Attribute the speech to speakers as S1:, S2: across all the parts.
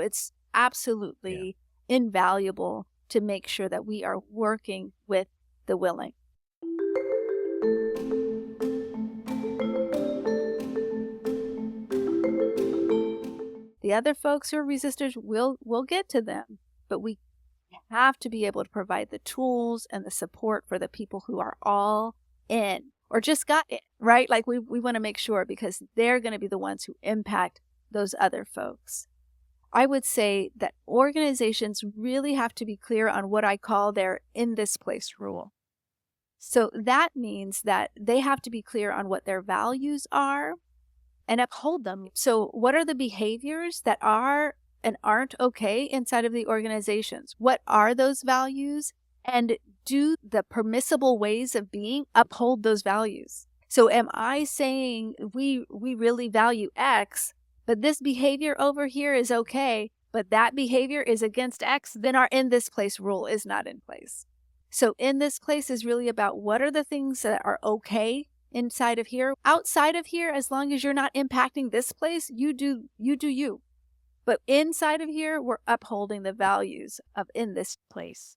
S1: It's
S2: Yeah.
S1: absolutely invaluable to make sure that we are working with the willing. The other folks who are resistors, we'll get to them, but we have to be able to provide the tools and the support for the people who are all in or just got in, right? Like we want to make sure because they're going to be the ones who impact those other folks. I would say that organizations really have to be clear on what I call their in this place rule. So that means that they have to be clear on what their values are and uphold them. So, what are the behaviors that are and aren't okay inside of the organizations? What are those values? And do the permissible ways of being uphold those values? So, am I saying we really value X, but this behavior over here is okay, but that behavior is against X? Then our in this place rule is not in place. So, in this place is really about what are the things that are okay inside of here. Outside of here, as long as you're not impacting this place, you do you. But inside of here, we're upholding the values of in this place.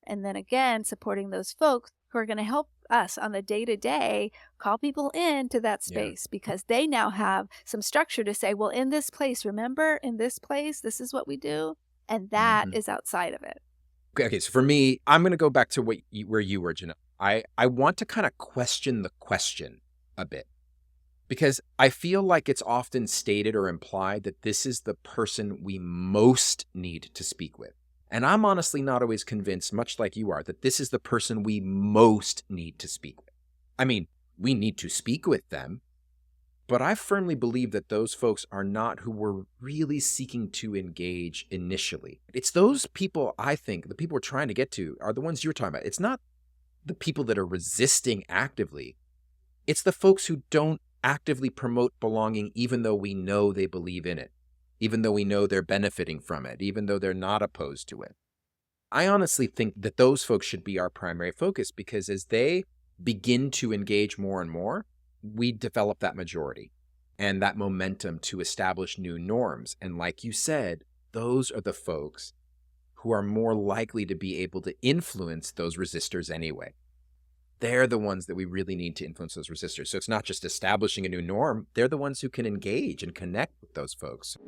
S1: And then again, supporting those folks who are going to help us on the day-to-day call people into that
S2: Yeah.
S1: space because they now have some structure to say, well, in this place, remember, in this place, this is what we do. And that
S2: Mhm.
S1: is outside of it.
S2: Okay, so for me, I'm going to go back to where you were, Janelle. I want to kind of question the question a bit because I feel like it's often stated or implied that this is the person we most need to speak with. And I'm honestly not always convinced, much like you are, that this is the person we most need to speak with. I mean, we need to speak with them, but I firmly believe that those folks are not who we're really seeking to engage initially. It's those people, I think, the people we're trying to get to are the ones you're talking about. It's not the people that are resisting actively. It's the folks who don't actively promote belonging, even though we know they believe in it, even though we know they're benefiting from it, even though they're not opposed to it. I honestly think that those folks should be our primary focus because as they begin to engage more and more, we develop that majority and that momentum to establish new norms. And like you said, those are the folks who are more likely to be able to influence those resistors anyway. They're the ones that we really need to influence those resistors. So it's not just establishing a new norm, they're the ones who can engage and connect with those folks.